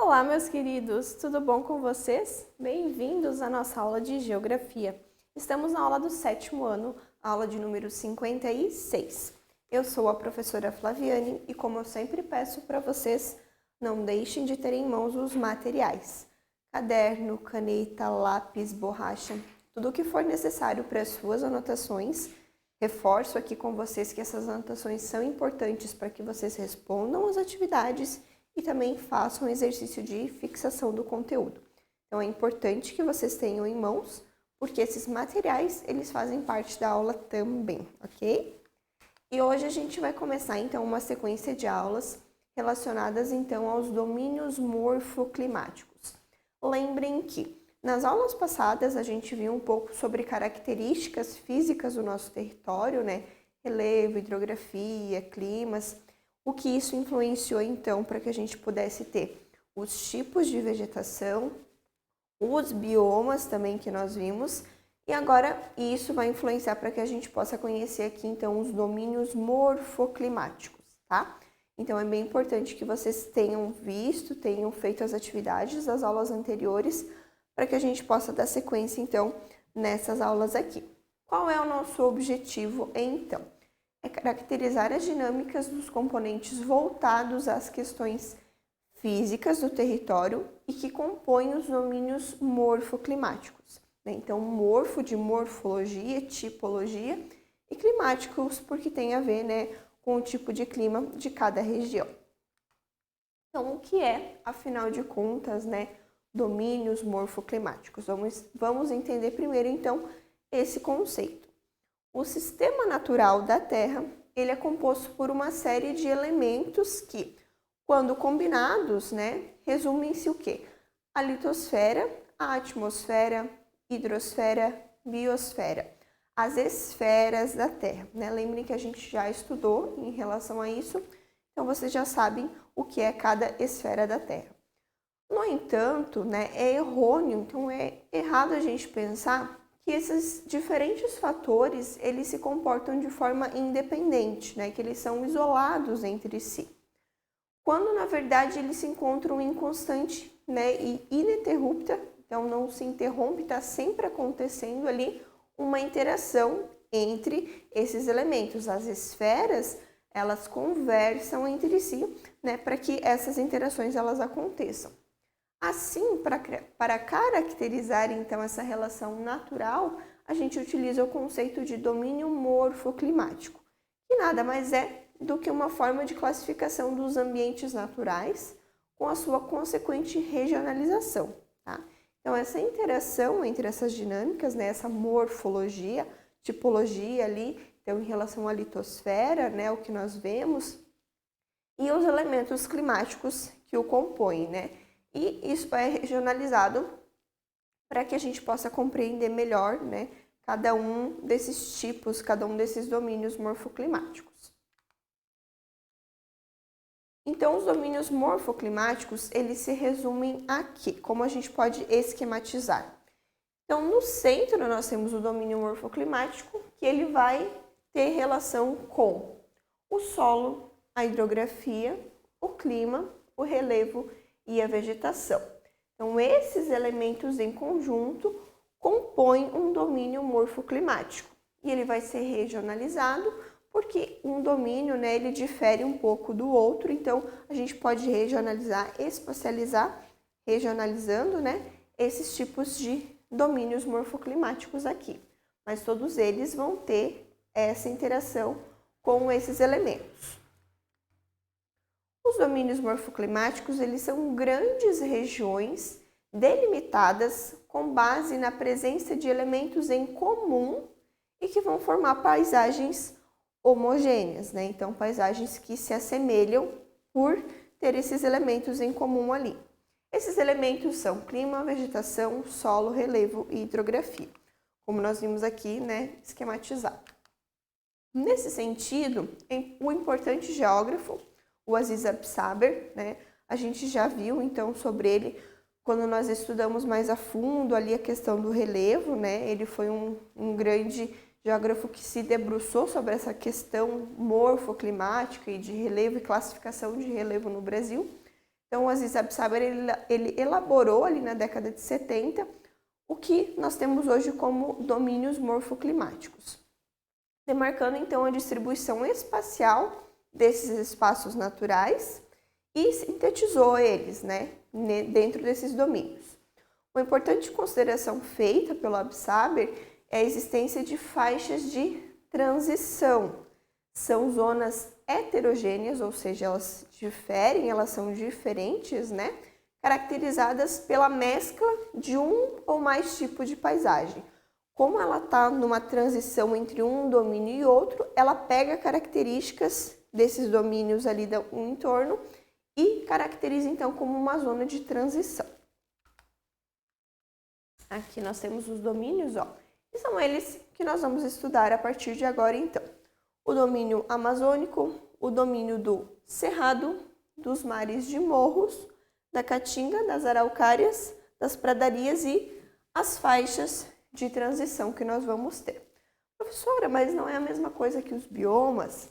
Olá, meus queridos, tudo bom com vocês? Bem-vindos à nossa aula de Geografia. Estamos na aula do 7º ano, aula de número 56. Eu sou a professora Flaviane e, como eu sempre peço para vocês, não deixem de ter em mãos os materiais. Caderno, caneta, lápis, borracha, tudo o que for necessário para as suas anotações. Reforço aqui com vocês que essas anotações são importantes para que vocês respondam às atividades e também façam um exercício de fixação do conteúdo. Então é importante que vocês tenham em mãos, porque esses materiais, eles fazem parte da aula também, ok? E hoje a gente vai começar então uma sequência de aulas relacionadas então aos domínios morfoclimáticos. Lembrem que nas aulas passadas a gente viu um pouco sobre características físicas do nosso território, né? Relevo, hidrografia, climas. O que isso influenciou, então, para que a gente pudesse ter os tipos de vegetação, os biomas também que nós vimos, e agora isso vai influenciar para que a gente possa conhecer aqui, então, os domínios morfoclimáticos, tá? Então, é bem importante que vocês tenham visto, tenham feito as atividades das aulas anteriores, para que a gente possa dar sequência, então, nessas aulas aqui. Qual é o nosso objetivo, então? É caracterizar as dinâmicas dos componentes voltados às questões físicas do território e que compõem os domínios morfoclimáticos. Então, morfo de morfologia, tipologia, e climáticos porque tem a ver, né, com o tipo de clima de cada região. Então, o que é, afinal de contas, né, domínios morfoclimáticos? Vamos entender primeiro, então, esse conceito. O sistema natural da Terra, ele é composto por uma série de elementos que, quando combinados, né, resumem-se o quê? A litosfera, a atmosfera, hidrosfera, biosfera, as esferas da Terra, né? Lembrem que a gente já estudou em relação a isso, então vocês já sabem o que é cada esfera da Terra. No entanto, né, é errôneo, então é errado a gente pensar que esses diferentes fatores, eles se comportam de forma independente, né? Que eles são isolados entre si. Quando, na verdade, eles se encontram em constante, né, e ininterrupta, então não se interrompe, está sempre acontecendo ali uma interação entre esses elementos. As esferas, elas conversam entre si, né, para que essas interações elas aconteçam. Assim, para caracterizar então essa relação natural, a gente utiliza o conceito de domínio morfoclimático, que nada mais é do que uma forma de classificação dos ambientes naturais com a sua consequente regionalização, tá? Então, essa interação entre essas dinâmicas, né, essa morfologia, tipologia ali, então em relação à litosfera, né, o que nós vemos, e os elementos climáticos que o compõem, né? E isso é regionalizado para que a gente possa compreender melhor, né, cada um desses tipos, cada um desses domínios morfoclimáticos. Então, os domínios morfoclimáticos, eles se resumem aqui, como a gente pode esquematizar. Então, no centro, nós temos o domínio morfoclimático, que ele vai ter relação com o solo, a hidrografia, o clima, o relevo e a vegetação. Então, esses elementos em conjunto compõem um domínio morfoclimático e ele vai ser regionalizado porque um domínio, né, ele difere um pouco do outro, então a gente pode regionalizar, espacializar, regionalizando, né, esses tipos de domínios morfoclimáticos aqui. Mas todos eles vão ter essa interação com esses elementos. Os domínios morfoclimáticos, eles são grandes regiões delimitadas com base na presença de elementos em comum e que vão formar paisagens homogêneas, né? Então, paisagens que se assemelham por ter esses elementos em comum ali. Esses elementos são clima, vegetação, solo, relevo e hidrografia, como nós vimos aqui, né, esquematizado. Nesse sentido, o importante geógrafo, o Aziz Absaber, né, a gente já viu então sobre ele quando nós estudamos mais a fundo ali a questão do relevo, né? Ele foi um grande geógrafo que se debruçou sobre essa questão morfoclimática e de relevo e classificação de relevo no Brasil. Então, o Aziz Absaber, ele elaborou ali na década de 70 o que nós temos hoje como domínios morfoclimáticos, demarcando então a distribuição espacial desses espaços naturais e sintetizou eles, né, dentro desses domínios. Uma importante consideração feita pelo Absaber é a existência de faixas de transição. São zonas heterogêneas, ou seja, elas diferem, elas são diferentes, né, caracterizadas pela mescla de um ou mais tipos de paisagem. Como ela está numa transição entre um domínio e outro, ela pega características desses domínios ali do entorno e caracteriza então como uma zona de transição. Aqui nós temos os domínios, ó, e são eles que nós vamos estudar a partir de agora então. O domínio amazônico, o domínio do cerrado, dos mares de morros, da caatinga, das araucárias, das pradarias e as faixas de transição que nós vamos ter. Professora, mas não é a mesma coisa que os biomas?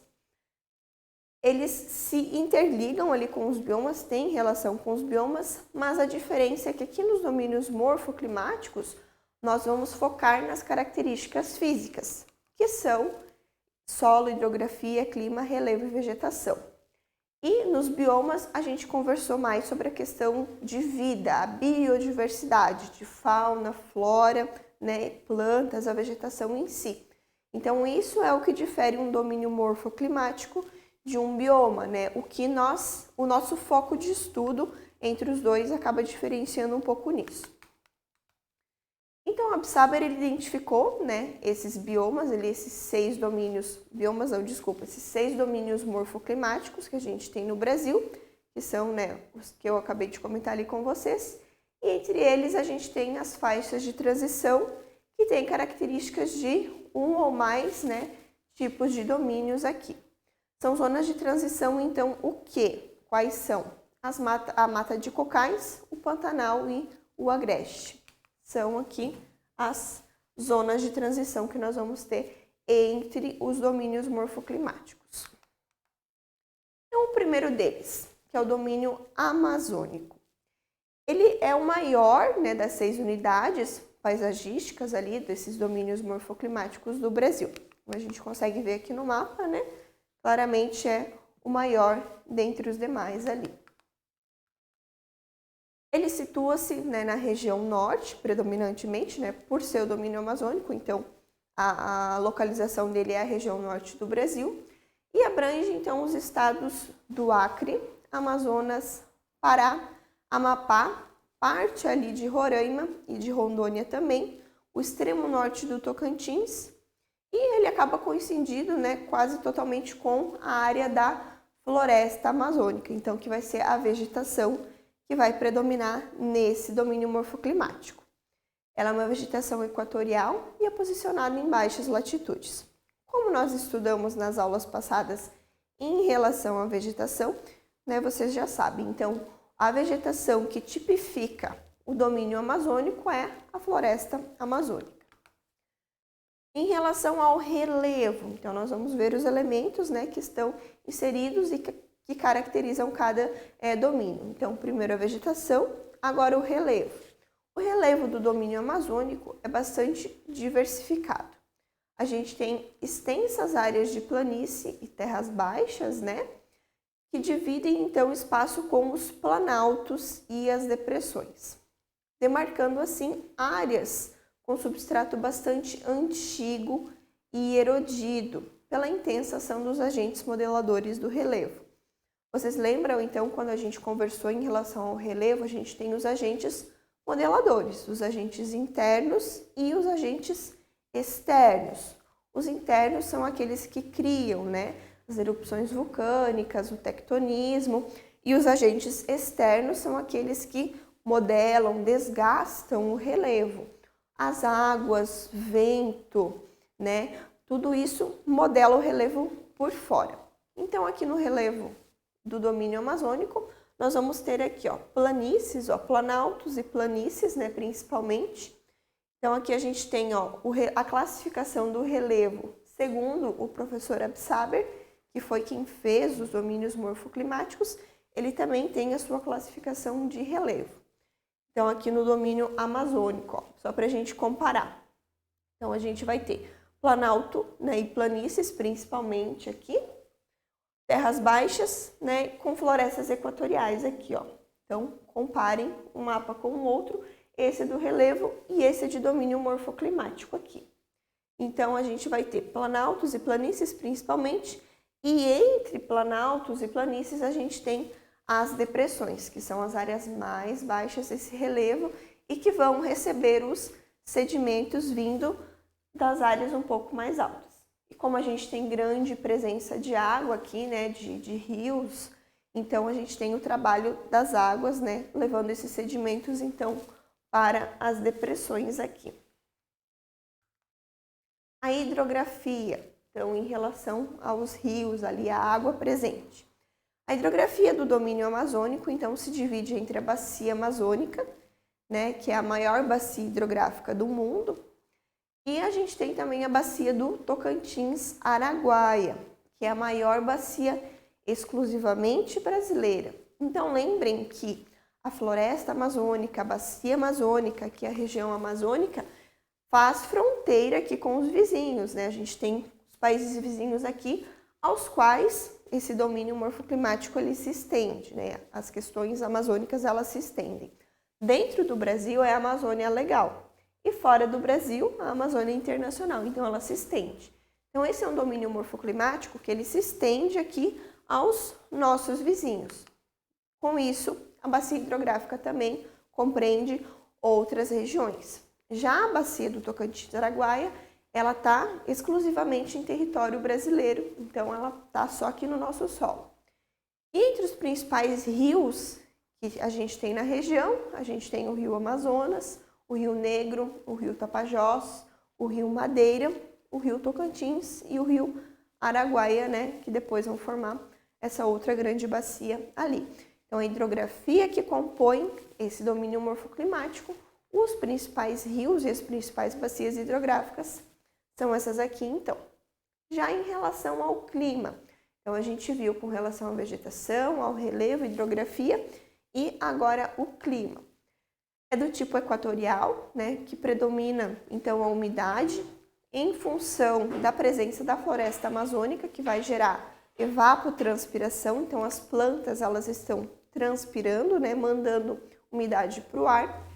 Eles se interligam ali com os biomas, têm relação com os biomas, mas a diferença é que aqui nos domínios morfoclimáticos nós vamos focar nas características físicas, que são solo, hidrografia, clima, relevo e vegetação. E nos biomas a gente conversou mais sobre a questão de vida, a biodiversidade, de fauna, flora, né, plantas, a vegetação em si. Então isso é o que difere um domínio morfoclimático de um bioma, né? O nosso foco de estudo entre os dois acaba diferenciando um pouco nisso. Então, Absaber ele identificou, né, esses biomas, esses seis domínios morfoclimáticos que a gente tem no Brasil, que são, né, os que eu acabei de comentar ali com vocês. E entre eles a gente tem as faixas de transição, que têm características de um ou mais, né, tipos de domínios aqui. São zonas de transição, então, o quê? Quais são? A mata de cocais, o Pantanal e o Agreste. São aqui as zonas de transição que nós vamos ter entre os domínios morfoclimáticos. Então, o primeiro deles, que é o domínio amazônico. Ele é o maior, né, das 6 unidades paisagísticas ali, desses domínios morfoclimáticos do Brasil. Como a gente consegue ver aqui no mapa, né? Claramente é o maior dentre os demais ali. Ele situa-se, né, na região norte, predominantemente, né, por ser o domínio amazônico, então a localização dele é a região norte do Brasil, e abrange então os estados do Acre, Amazonas, Pará, Amapá, parte ali de Roraima e de Rondônia também, o extremo norte do Tocantins, e ele acaba coincidindo, né, quase totalmente com a área da floresta amazônica, então que vai ser a vegetação que vai predominar nesse domínio morfoclimático. Ela é uma vegetação equatorial e é posicionada em baixas latitudes. Como nós estudamos nas aulas passadas em relação à vegetação, né, vocês já sabem, então a vegetação que tipifica o domínio amazônico é a floresta amazônica. Em relação ao relevo, então nós vamos ver os elementos, né, que estão inseridos e que caracterizam cada domínio. Então, primeiro a vegetação, agora o relevo. O relevo do domínio amazônico é bastante diversificado. A gente tem extensas áreas de planície e terras baixas, né, que dividem então o espaço com os planaltos e as depressões, demarcando assim áreas com substrato bastante antigo e erodido pela intensa ação dos agentes modeladores do relevo. Vocês lembram, então, quando a gente conversou em relação ao relevo, a gente tem os agentes modeladores, os agentes internos e os agentes externos. Os internos são aqueles que criam, né, as erupções vulcânicas, o tectonismo, e os agentes externos são aqueles que modelam, desgastam o relevo. As águas, vento, né? Tudo isso modela o relevo por fora. Então, aqui no relevo do domínio amazônico, nós vamos ter aqui, ó, planícies, ó, planaltos e planícies, né, principalmente. Então, aqui a gente tem, ó, a classificação do relevo segundo o professor Absaber, que foi quem fez os domínios morfoclimáticos. ele também tem a sua classificação de relevo. Então, aqui no domínio amazônico, ó, só para a gente comparar. Então, a gente vai ter planalto, né, e planícies, principalmente aqui, terras baixas, né, com florestas equatoriais aqui, ó. Então, comparem um mapa com o outro, esse é do relevo e esse é de domínio morfoclimático aqui. Então, a gente vai ter planaltos e planícies, principalmente, e entre planaltos e planícies a gente tem as depressões, que são as áreas mais baixas desse relevo e que vão receber os sedimentos vindo das áreas um pouco mais altas. E como a gente tem grande presença de água aqui, né, de rios, então a gente tem o trabalho das águas, né, levando esses sedimentos então para as depressões aqui. A hidrografia, então em relação aos rios, ali a água presente. A hidrografia do domínio amazônico, então, se divide entre a bacia amazônica, né, que é a maior bacia hidrográfica do mundo, e a gente tem também a bacia do Tocantins-Araguaia, que é a maior bacia exclusivamente brasileira. Então, lembrem que a floresta amazônica, a bacia amazônica, que é a região amazônica, faz fronteira aqui com os vizinhos, né? A gente tem os países vizinhos aqui, aos quais esse domínio morfoclimático ele se estende, né? As questões amazônicas elas se estendem. Dentro do Brasil é a Amazônia Legal e fora do Brasil a Amazônia Internacional, então ela se estende. Então esse é um domínio morfoclimático que ele se estende aqui aos nossos vizinhos. Com isso, a bacia hidrográfica também compreende outras regiões. Já a bacia do Tocantins-Araguaia, ela está exclusivamente em território brasileiro, então ela está só aqui no nosso solo. E entre os principais rios que a gente tem na região, a gente tem o rio Amazonas, o rio Negro, o rio Tapajós, o rio Madeira, o rio Tocantins e o rio Araguaia, né, que depois vão formar essa outra grande bacia ali. Então a hidrografia que compõe esse domínio morfoclimático, os principais rios e as principais bacias hidrográficas são essas aqui, então. Já em relação ao clima, então a gente viu com relação à vegetação, ao relevo, hidrografia e agora o clima. É do tipo equatorial, né, que predomina então a umidade em função da presença da floresta amazônica, que vai gerar evapotranspiração, então as plantas elas estão transpirando, né, mandando umidade para o ar,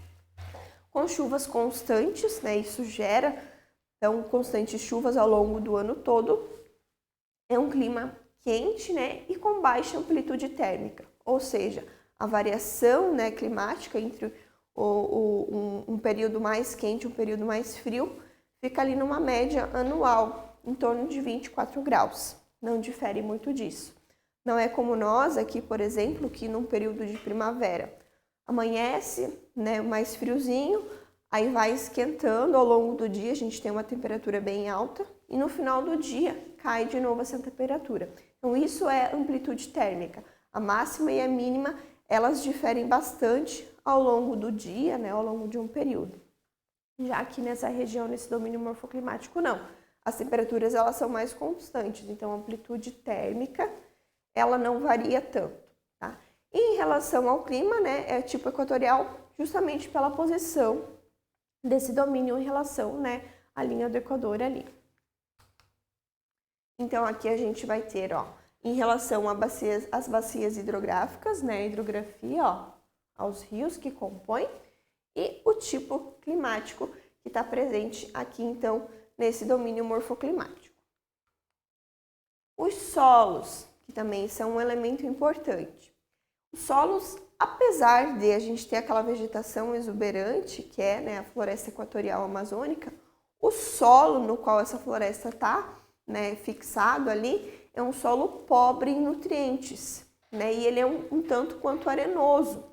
com chuvas constantes, né, isso gera então constantes chuvas ao longo do ano todo. É um clima quente, né, e com baixa amplitude térmica, ou seja, a variação, né, climática entre um período mais quente e um período mais frio fica ali numa média anual, em torno de 24 graus. Não difere muito disso. Não é como nós aqui, por exemplo, que num período de primavera amanhece, né, mais friozinho, aí vai esquentando ao longo do dia, a gente tem uma temperatura bem alta e no final do dia cai de novo essa temperatura. Então isso é amplitude térmica. A máxima e a mínima, elas diferem bastante ao longo do dia, né, ao longo de um período. Já que nessa região, nesse domínio morfoclimático, não. As temperaturas elas são mais constantes, então a amplitude térmica ela não varia tanto. Tá? E em relação ao clima, né, é tipo equatorial justamente pela posição desse domínio em relação, né, à linha do Equador ali. Então aqui a gente vai ter, ó, em relação às bacias hidrográficas, né, a hidrografia, ó, aos rios que compõem e o tipo climático que está presente aqui, então, nesse domínio morfoclimático. Os solos, que também são um elemento importante. Os solos, apesar de a gente ter aquela vegetação exuberante, que é, né, a floresta equatorial amazônica, o solo no qual essa floresta está, né, fixado ali, é um solo pobre em nutrientes, né, e ele é um tanto quanto arenoso.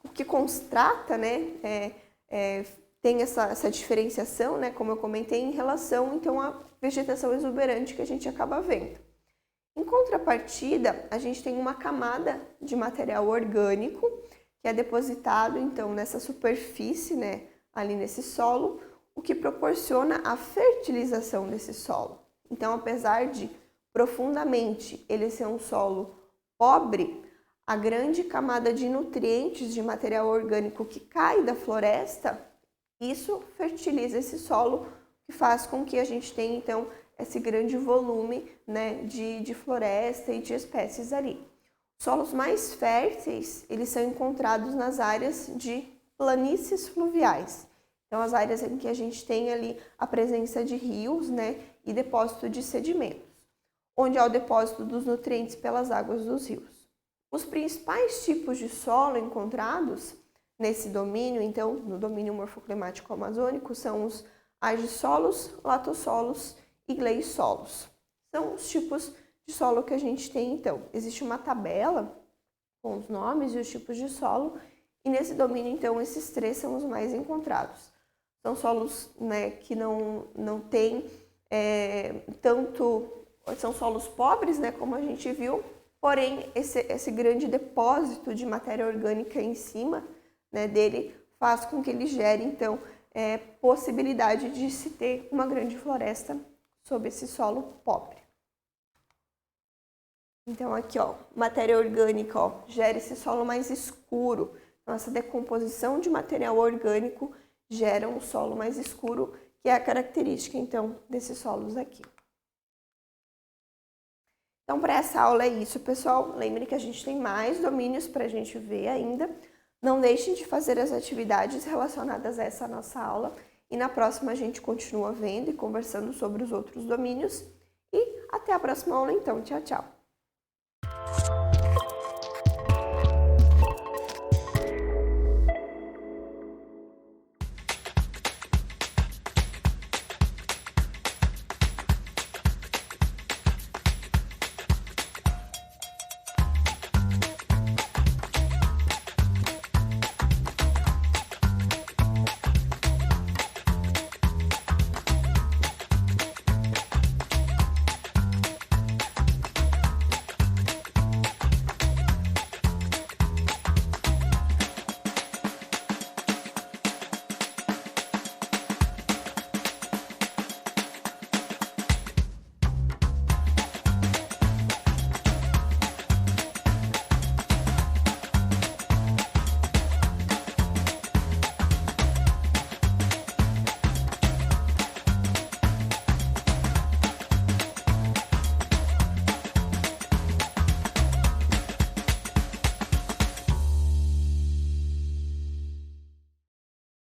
O que constrata, né, tem essa diferenciação, né, como eu comentei, em relação então à vegetação exuberante que a gente acaba vendo. Em contrapartida, a gente tem uma camada de material orgânico que é depositado então nessa superfície, né, ali nesse solo, o que proporciona a fertilização desse solo. Então, apesar de profundamente ele ser um solo pobre, a grande camada de nutrientes de material orgânico que cai da floresta, isso fertiliza esse solo, que faz com que a gente tenha, então, esse grande volume, né, de floresta e de espécies ali. Solos mais férteis, eles são encontrados nas áreas de planícies fluviais. Então, as áreas em que a gente tem ali a presença de rios, né, e depósito de sedimentos, onde há o depósito dos nutrientes pelas águas dos rios. Os principais tipos de solo encontrados nesse domínio, então, no domínio morfoclimático amazônico, são os argissolos, latossolos e gleissolos. São os tipos de solo que a gente tem, então. Existe uma tabela com os nomes e os tipos de solo, e nesse domínio, então, esses três são os mais encontrados. São solos, né, que não tem são solos pobres, né, como a gente viu, porém, esse grande depósito de matéria orgânica em cima, né, dele faz com que ele gere, então, possibilidade de se ter uma grande floresta sob esse solo pobre. Então, aqui, ó, matéria orgânica, ó, gera esse solo mais escuro. Então, essa decomposição de material orgânico gera um solo mais escuro, que é a característica, então, desses solos aqui. Então, para essa aula é isso, pessoal. Lembre que a gente tem mais domínios para a gente ver ainda. Não deixem de fazer as atividades relacionadas a essa nossa aula. E na próxima a gente continua vendo e conversando sobre os outros domínios. E até a próxima aula, então. Tchau, tchau!